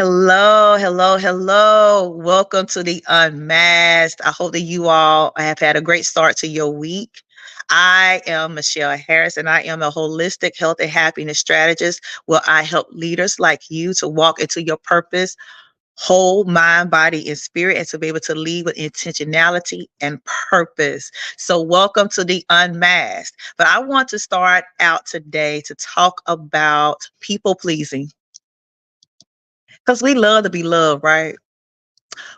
Hello, hello, hello. Welcome to the Unmasked. I hope that you all have had a great start to your week. I am Michelle Harris, and I am a holistic health and happiness strategist where I help leaders like you to walk into your purpose, whole mind, body, and spirit, and to be able to lead with intentionality and purpose. So, welcome to the Unmasked. But I want to start out today to talk about people pleasing because we love to be loved, right?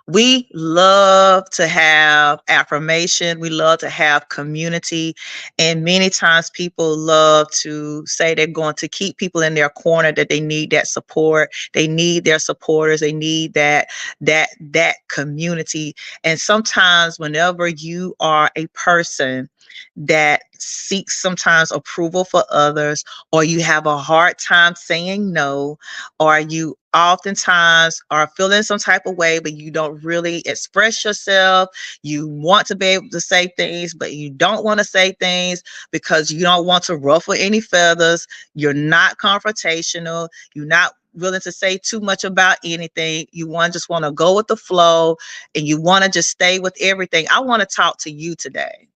We love to have affirmation. We love to have community. And many times people love to say they're going to keep people in their corner, that they need that support. They need their supporters. They need that community. And sometimes whenever you are a person that seeks sometimes approval for others, or you have a hard time saying no, or you oftentimes are feeling some type of way, but you don't really express yourself. You want to be able to say things, but you don't want to say things because you don't want to ruffle any feathers. You're not confrontational. You're not willing to say too much about anything. You just want to go with the flow, and you want to just stay with everything. I want to talk to you today.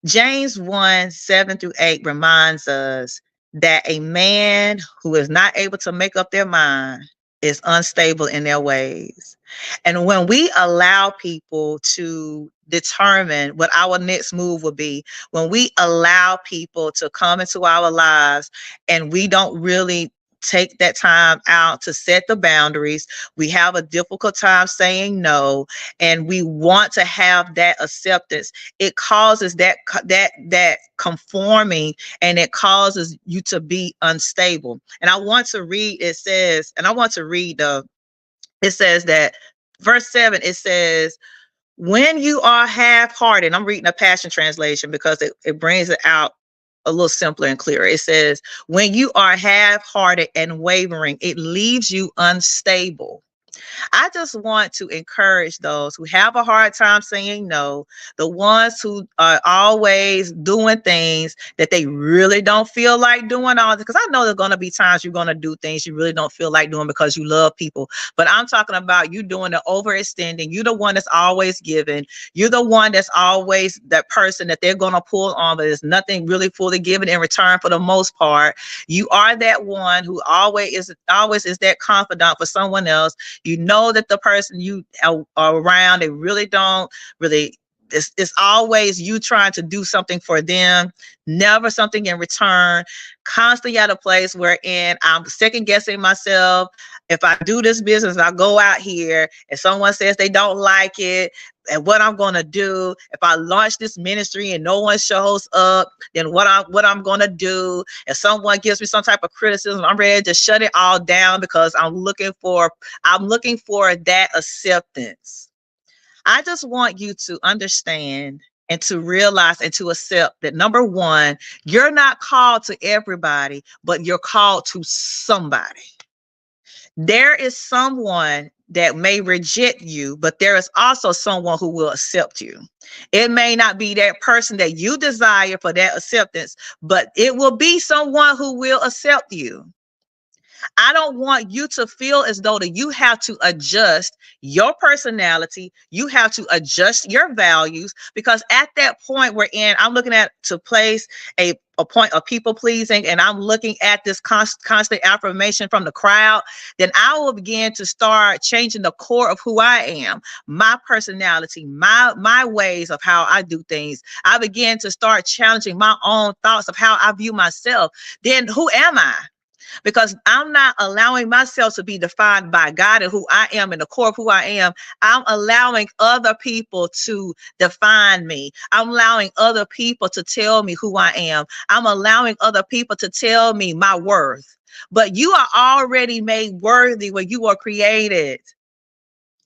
James 1 7 through 8 reminds us that a man who is not able to make up their mind is unstable in their ways. And when we allow people to determine what our next move will be, when we allow people to come into our lives and we don't really take that time out to set the boundaries, we have a difficult time saying no, and we want to have that acceptance. It causes that conforming, and it causes you to be unstable. And I want to read, it says, and I want to read it says that verse 7, it says, when you are half-hearted, I'm reading a Passion Translation because it brings it out a little simpler and clearer. It says, when you are half-hearted and wavering, it leaves you unstable. I just want to encourage those who have a hard time saying no, the ones who are always doing things that they really don't feel like doing all, because I know there's going to be times you're going to do things you really don't feel like doing because you love people. But I'm talking about you doing the overextending. You're the one that's always giving. You're the one that's always that person that they're going to pull on, but there's nothing really fully given in return for the most part. You are that one who always is that confidant for someone else. You know that the person you are around, they really don't really, it's always you trying to do something for them, never something in return, constantly at a place wherein I'm second guessing myself. If I do this business, I go out here and someone says they don't like it, and what I'm going to do. If I launch this ministry and no one shows up, then what I'm going to do. If someone gives me some type of criticism, I'm ready to shut it all down because I'm looking for that acceptance. I just want you to understand and to realize and to accept that, number one, you're not called to everybody, but you're called to somebody. There is someone that may reject you, but there is also someone who will accept you. It may not be that person that you desire for that acceptance, but it will be someone who will accept you. I don't want you to feel as though that you have to adjust your personality. You have to adjust your values, because at that point we're in, I'm looking at to place a point of people pleasing, and I'm looking at this constant affirmation from the crowd, then I will begin to start changing the core of who I am, my personality, my ways of how I do things. I begin to start challenging my own thoughts of how I view myself. Then who am I? Because I'm not allowing myself to be defined by God and who I am and the core of who I am. I'm allowing other people to define me. I'm allowing other people to tell me who I am. I'm allowing other people to tell me my worth. But you are already made worthy when you were created.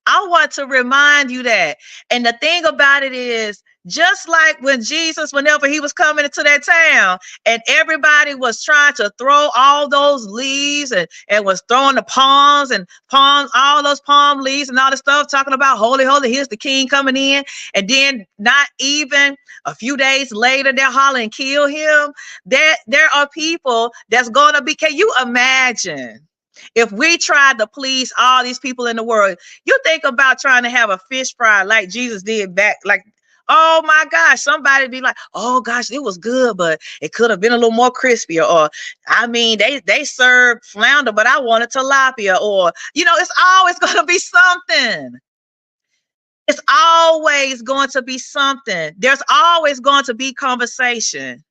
I want to remind you that. And the thing about it is, just like when Jesus, whenever he was coming into that town and everybody was trying to throw all those leaves and was throwing the palms, all those palm leaves and all the stuff, talking about holy, holy, here's the king coming in. And then not even a few days later, they're hollering, kill him. There are people that's going to be, can you imagine? If we tried to please all these people in the world, you think about trying to have a fish fry like Jesus did back, like, oh my gosh, somebody be like, oh gosh, it was good, but it could have been a little more crispier. Or, I mean, they served flounder, but I wanted tilapia. Or, it's always going to be something. It's always going to be something. There's always going to be conversation.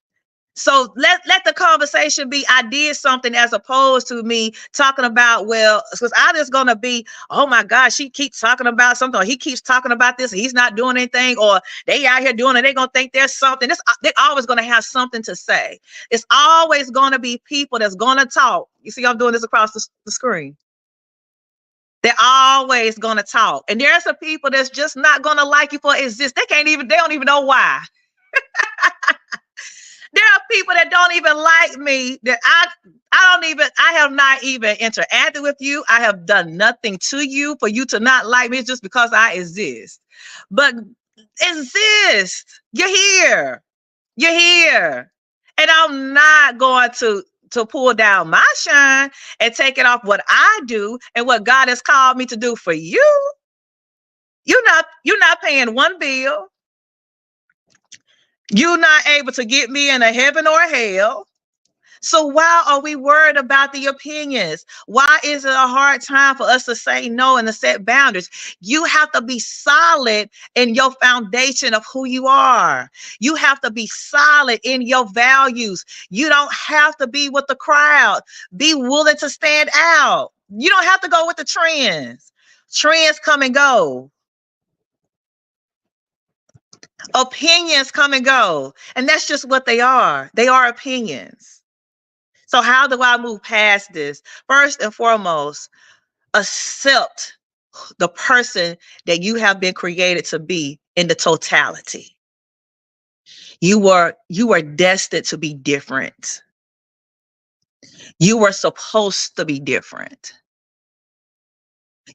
So let the conversation be, I did something, as opposed to me talking about, well, because I'm just going to be, oh my gosh, she keeps talking about something, or he keeps talking about this, and he's not doing anything, or they out here doing it, they're going to think there's something. They're always going to have something to say. It's always going to be people that's going to talk. You see, I'm doing this across the screen. They're always going to talk. And there's some people that's just not going to like you for exist. They don't even know why. There are people that don't even like me, that I have not even interacted with you. I have done nothing to you for you to not like me. It's just because I exist. But exist. You're here. You're here. And I'm not going to pull down my shine and take it off what I do and what God has called me to do for you. You're not paying one bill. You're not able to get me into heaven or hell. So why are we worried about the opinions? Why is it a hard time for us to say no and to set boundaries? You have to be solid in your foundation of who you are. You have to be solid in your values. You don't have to be with the crowd. Be willing to stand out. You don't have to go with the trends. Trends come and go. Opinions come and go. And that's just what they are. They are opinions. So how do I move past this? First and foremost, accept the person that you have been created to be in the totality. You were destined to be different. You were supposed to be different.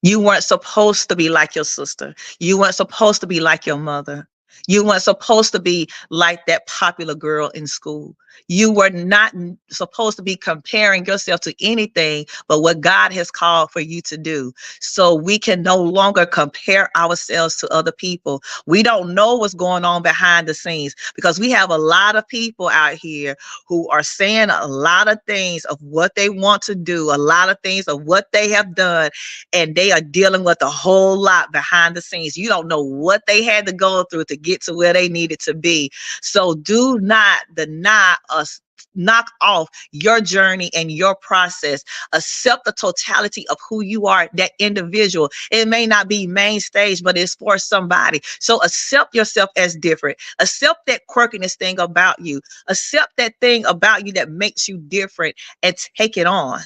You weren't supposed to be like your sister. You weren't supposed to be like your mother. You weren't supposed to be like that popular girl in school. You were not supposed to be comparing yourself to anything but what God has called for you to do. So we can no longer compare ourselves to other people. We don't know what's going on behind the scenes, because we have a lot of people out here who are saying a lot of things of what they want to do, a lot of things of what they have done, and they are dealing with a whole lot behind the scenes. You don't know what they had to go through to get to where they needed to be. So do not deny us. Knock off your journey and your process. Accept the totality of who you are, that individual. It may not be main stage, but it's for somebody. So accept yourself as different. Accept that quirkiness thing about you. Accept that thing about you that makes you different, and take it on.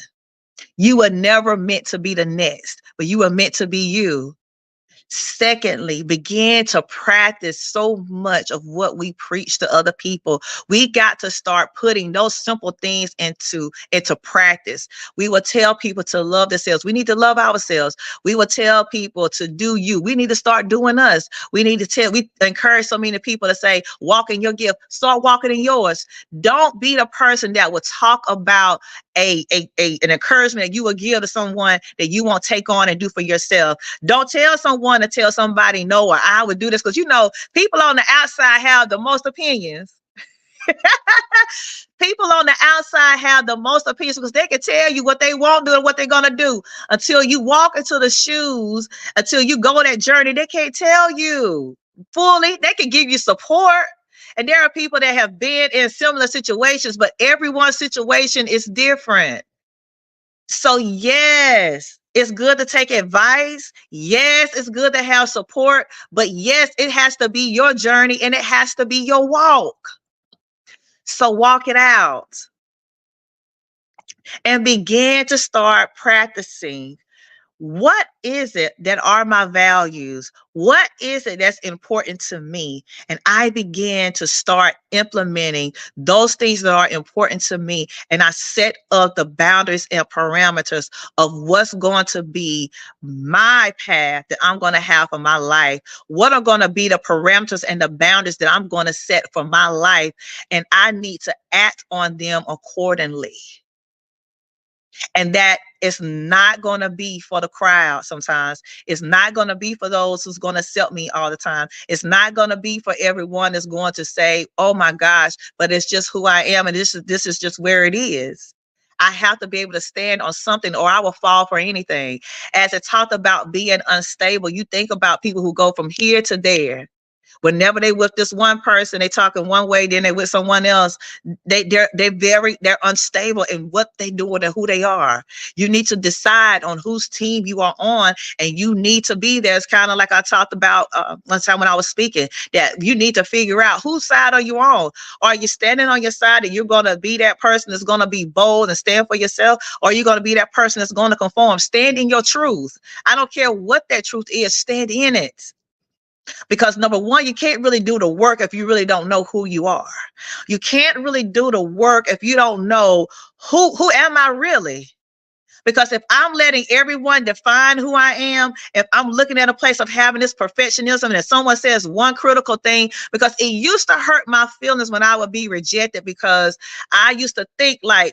You were never meant to be the next, but you were meant to be you. Secondly, begin to practice so much of what we preach to other people. We got to start putting those simple things into practice. We will tell people to love themselves. We need to love ourselves. We will tell people to do you. We need to start doing us. We encourage so many people to say, walk in your gift. Start walking in yours. Don't be the person that will talk about an encouragement that you will give to someone that you won't take on and do for yourself. Don't tell someone to tell somebody no, or I would do this, because people on the outside have the most opinions. People on the outside have the most opinions, because they can tell you what they won't do and what they're going to do. Until you walk into the shoes, until you go on that journey, they can't tell you fully. They can give you support. And there are people that have been in similar situations, but everyone's situation is different. So yes, it's good to take advice. Yes, it's good to have support. But yes, it has to be your journey, and it has to be your walk. So walk it out and begin to start practicing. What is it that are my values? What is it that's important to me? And I began to start implementing those things that are important to me. And I set up the boundaries and parameters of what's going to be my path that I'm going to have for my life. What are going to be the parameters and the boundaries that I'm going to set for my life? And I need to act on them accordingly. And that is not going to be for the crowd sometimes. It's not going to be for those who's going to accept me all the time. It's not going to be for everyone that's going to say, oh my gosh, but it's just who I am. And this is just where it is. I have to be able to stand on something or I will fall for anything. As it talked about being unstable, you think about people who go from here to there. Whenever they with this one person, they talking one way, then they with someone else. They're unstable in what they doing and who they are. You need to decide on whose team you are on, and you need to be there. It's kind of like I talked about one time when I was speaking, that you need to figure out whose side are you on. Are you standing on your side and you're gonna be that person that's gonna be bold and stand for yourself, or are you gonna be that person that's gonna conform? Stand in your truth. I don't care what that truth is. Stand in it. Because number one, you can't really do the work if you really don't know who you are. You can't really do the work if you don't know who am I really? Because if I'm letting everyone define who I am, if I'm looking at a place of having this perfectionism and if someone says one critical thing, because it used to hurt my feelings when I would be rejected, because I used to think like,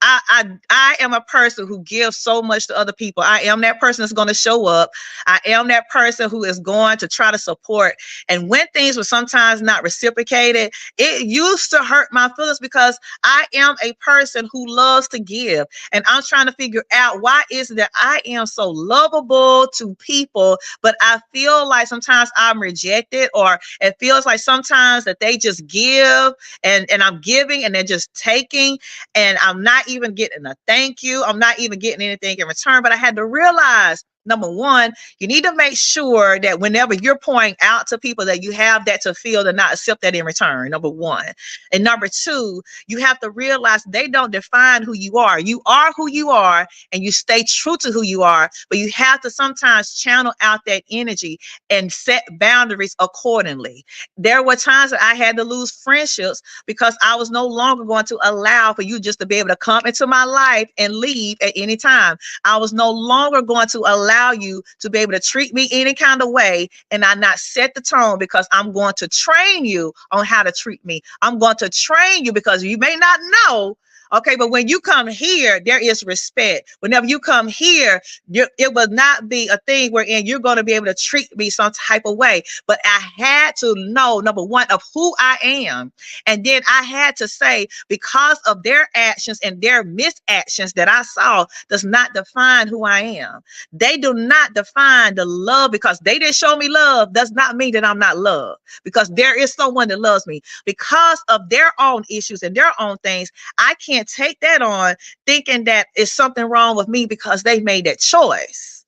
I am a person who gives so much to other people. I am that person that's going to show up. I am that person who is going to try to support. And when things were sometimes not reciprocated, it used to hurt my feelings because I am a person who loves to give. And I'm trying to figure out why is it that I am so lovable to people, but I feel like sometimes I'm rejected, or it feels like sometimes that they just give and I'm giving and they're just taking, and I'm not even getting a thank you. I'm not even getting anything in return. But I had to realize, number one, you need to make sure that whenever you're pouring out to people that you have that to feel and not accept that in return, number one. And number two, you have to realize they don't define who you are. You are who you are, and you stay true to who you are, but you have to sometimes channel out that energy and set boundaries accordingly. There were times that I had to lose friendships because I was no longer going to allow for you just to be able to come into my life and leave at any time. I was no longer going to allow you to be able to treat me any kind of way and I not set the tone, because I'm going to train you on how to treat me. I'm going to train you because you may not know. Okay, but when you come here, there is respect. Whenever you come here, it will not be a thing wherein you're going to be able to treat me some type of way. But I had to know, number one, of who I am. And then I had to say, because of their actions and their misactions that I saw does not define who I am. They do not define the love. Because they didn't show me love does not mean that I'm not loved. Because there is someone that loves me. Because of their own issues and their own things, I can't take that on thinking that it's something wrong with me because they made that choice.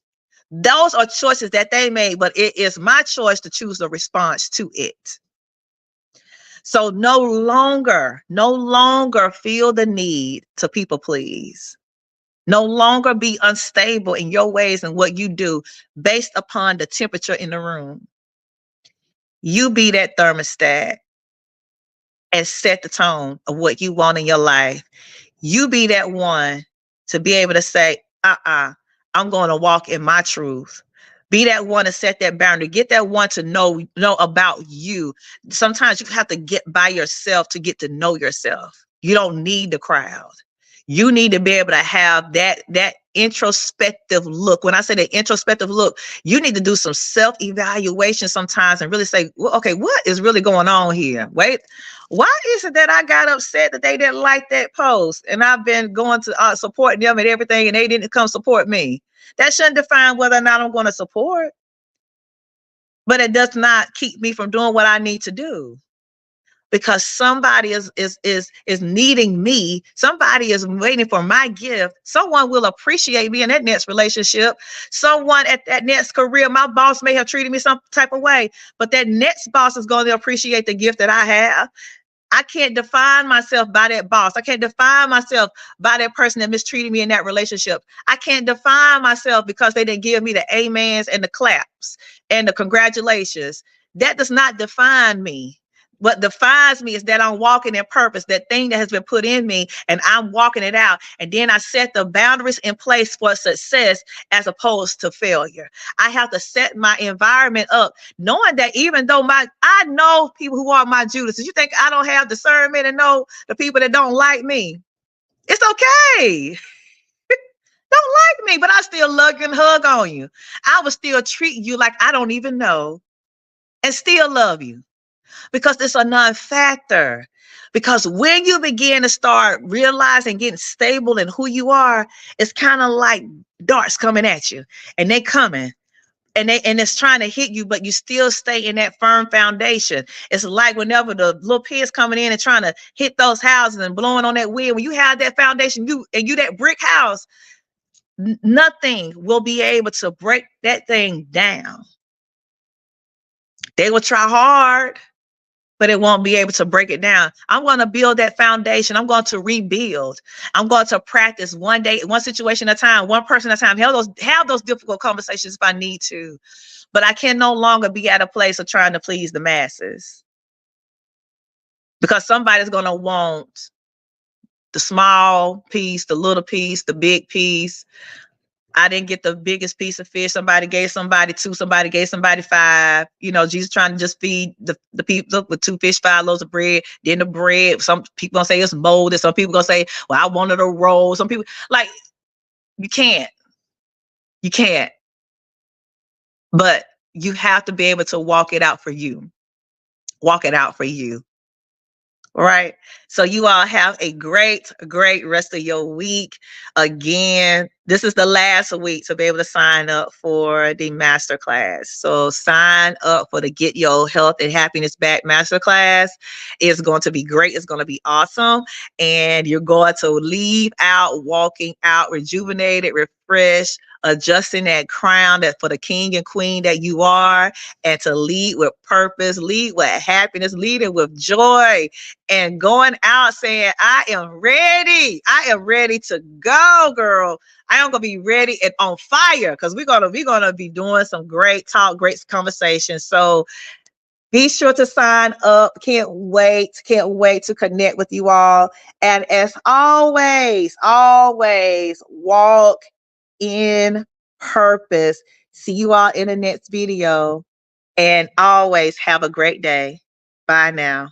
Those are choices that they made, but it is my choice to choose the response to it. So no longer feel the need to people please. No longer be unstable in your ways and what you do based upon the temperature in the room. You be that thermostat and set the tone of what you want in your life. You be that one to be able to say, I'm going to walk in my truth. Be that one to set that boundary. Get that one to know about you. Sometimes you have to get by yourself to get to know yourself. You don't need the crowd. You need to be able to have that introspective look. When I say that introspective look, you need to do some self-evaluation sometimes and really say, well, okay, what is really going on here? Wait, why is it that I got upset that they didn't like that post and I've been going to support them and everything and they didn't come support me? That shouldn't define whether or not I'm going to support, but it does not keep me from doing what I need to do. Because somebody is needing me. Somebody is waiting for my gift. Someone will appreciate me in that next relationship. Someone at that next career, my boss may have treated me some type of way, but that next boss is going to appreciate the gift that I have. I can't define myself by that boss. I can't define myself by that person that mistreated me in that relationship. I can't define myself because they didn't give me the amens and the claps and the congratulations. That does not define me. What defines me is that I'm walking in purpose, that thing that has been put in me, and I'm walking it out. And then I set the boundaries in place for success as opposed to failure. I have to set my environment up, knowing that even though I know people who are my Judases. You think I don't have discernment and know the people that don't like me? It's okay. Don't like me, but I still love you and hug on you. I will still treat you like I don't even know and still love you because it's a non-factor. Because when you begin to start realizing getting stable in who you are, it's kind of like darts coming at you and they coming and it's trying to hit you, but you still stay in that firm foundation. It's like whenever the little pigs coming in and trying to hit those houses and blowing on that wind, when you have that foundation, you that brick house, nothing will be able to break that thing down. They will try hard, but it won't be able to break it down. I'm going to build that foundation. I'm going to rebuild. I'm going to practice one day, one situation at a time, one person at a time. Have those difficult conversations if I need to. But I can no longer be at a place of trying to please the masses because somebody's going to want the small piece, the little piece, the big piece. I didn't get the biggest piece of fish. Somebody gave somebody 2, somebody gave somebody 5. You know, Jesus trying to just feed the people with 2 fish, 5 loaves of bread. Then the bread, some people gonna say it's molded. Some people gonna say, well, I wanted a roll. Some people, like, you can't. You can't. But you have to be able to walk it out for you. Walk it out for you. Right. So you all have a great, great rest of your week. Again, this is the last week to be able to sign up for the masterclass. So sign up for the Get Your Health and Happiness Back masterclass. It's going to be great. It's going to be awesome. And you're going to leave out, walking out, rejuvenated, refreshed, adjusting that crown that for the king and queen that you are, and to lead with purpose, lead with happiness, leading with joy, and going out saying, I am ready. I am ready to go, girl. I am gonna be ready and on fire because we're gonna be doing some great talk, great conversation. So be sure to sign up. Can't wait to connect with you all. And as always, always walk in purpose. See you all in the next video. And always have a great day. Bye now.